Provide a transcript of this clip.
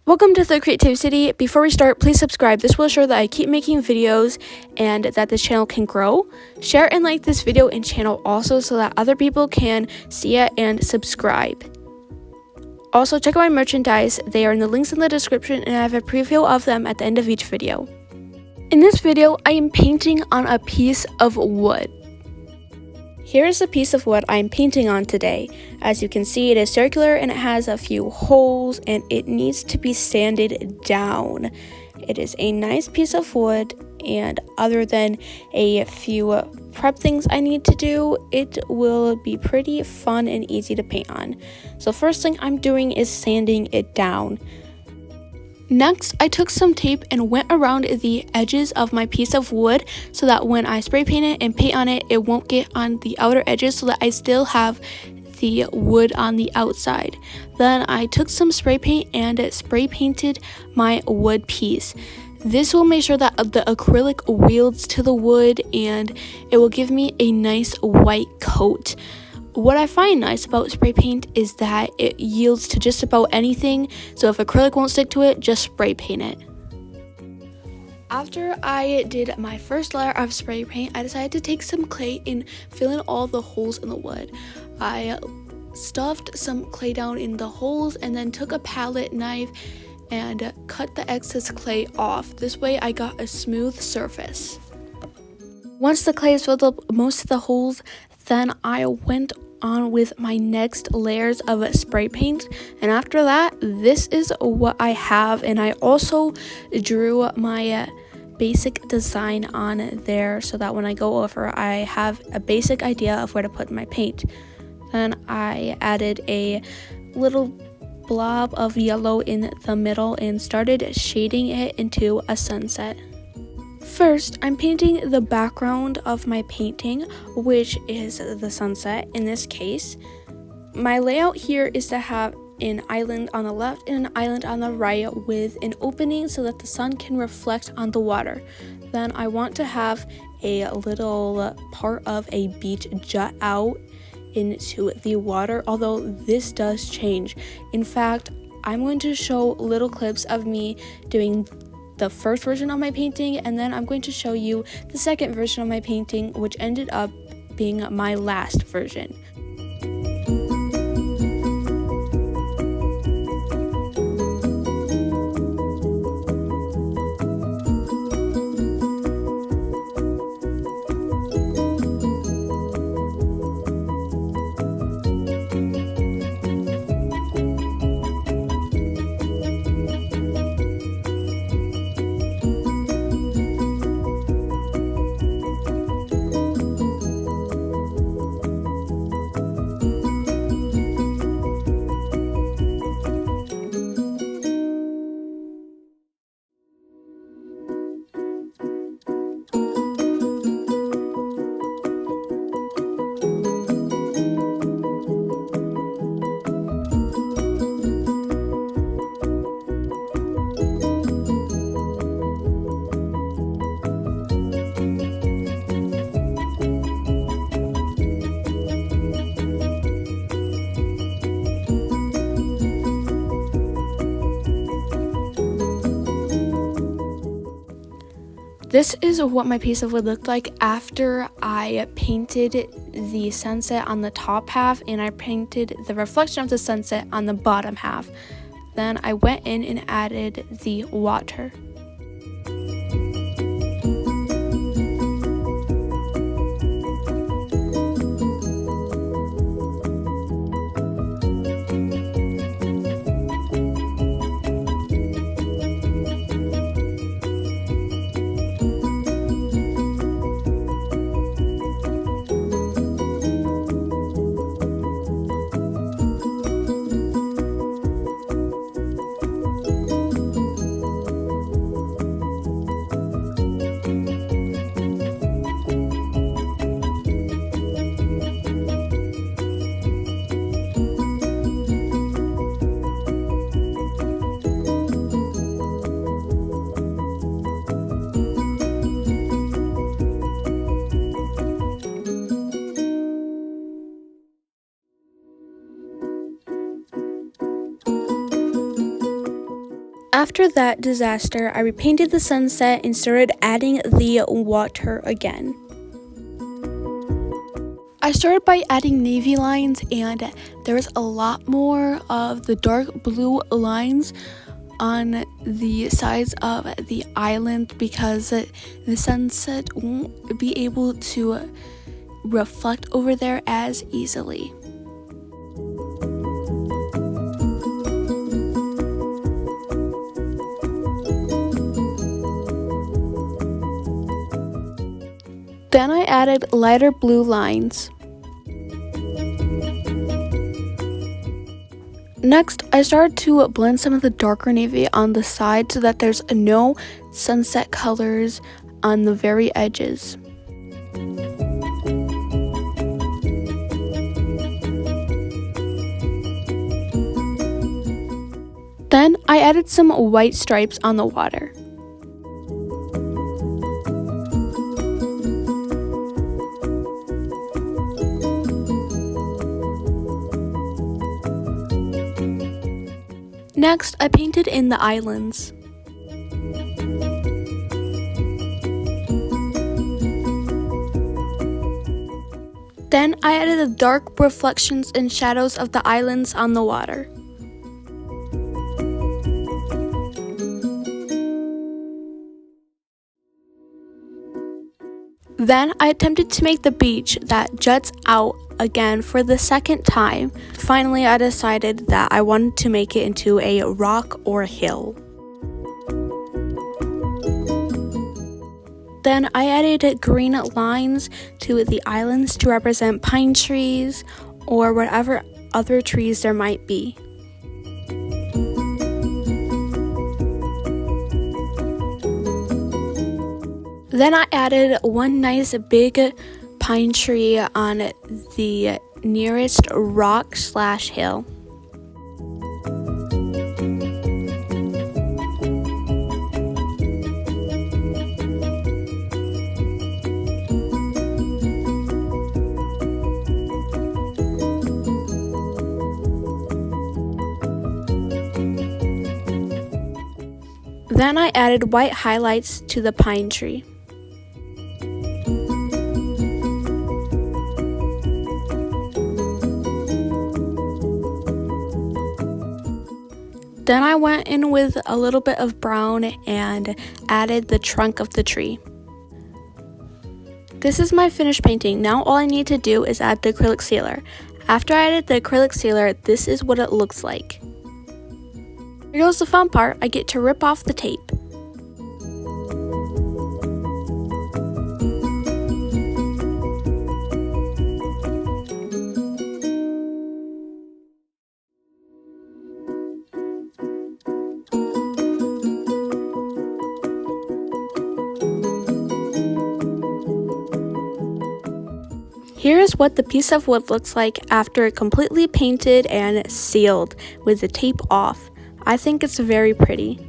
Welcome to The Creative City. Before we start, please subscribe. This will ensure that I keep making videos and that this channel can grow. Share and like this video and channel also so that other people can see it and subscribe. Also, check out my merchandise. They are in the links in the description and I have a preview of them at the end of each video. In this video, I am painting on a piece of wood. Here is the piece of wood I'm painting on today. As you can see, it is circular and it has a few holes and it needs to be sanded down. It is a nice piece of wood, and other than a few prep things I need to do, it will be pretty fun and easy to paint on. So first thing I'm doing is sanding it down. Next, I took some tape and went around the edges of my piece of wood so that when I spray paint it and paint on it, it won't get on the outer edges so that I still have the wood on the outside. Then I took some spray paint and spray painted my wood piece. This will make sure that the acrylic wields to the wood and it will give me a nice white coat. What I find nice about spray paint is that it yields to just about anything, so if acrylic won't stick to it, just spray paint it. After I did my first layer of spray paint, I decided to take some clay and fill in all the holes in the wood. I stuffed some clay down in the holes and then took a palette knife and cut the excess clay off. This way I got a smooth surface. Once the clay has filled up most of the holes, then I went on with my next layers of spray paint, and after that, this is what I have. And I also drew my basic design on there so that when I go over, I have a basic idea of where to put my paint. Then I added a little blob of yellow in the middle and started shading it into a sunset. First, I'm painting the background of my painting, which is the sunset in this case. My layout here is to have an island on the left and an island on the right with an opening so that the sun can reflect on the water. Then I want to have a little part of a beach jut out into the water, although this does change. In fact, I'm going to show little clips of me doing the first version of my painting, and then I'm going to show you the second version of my painting, which ended up being my last version. This is what my piece of wood looked like after I painted the sunset on the top half and I painted the reflection of the sunset on the bottom half. Then I went in and added the water. After that disaster, I repainted the sunset and started adding the water again. I started by adding navy lines, and there was a lot more of the dark blue lines on the sides of the island because the sunset won't be able to reflect over there as easily. Then I added lighter blue lines. Next, I started to blend some of the darker navy on the side so that there's no sunset colors on the very edges. Then I added some white stripes on the water. Next, I painted in the islands. Then I added the dark reflections and shadows of the islands on the water. Then I attempted to make the beach that juts out again for the second time. Finally, I decided that I wanted to make it into a rock or hill. Then I added green lines to the islands to represent pine trees or whatever other trees there might be. Then I added one nice big pine tree on the nearest rock/hill. Then I added white highlights to the pine tree. Then I went in with a little bit of brown and added the trunk of the tree. This is my finished painting. Now all I need to do is add the acrylic sealer. After I added the acrylic sealer, this is what it looks like. Here goes the fun part. I get to rip off the tape. Here is what the piece of wood looks like after completely painted and sealed with the tape off. I think it's very pretty.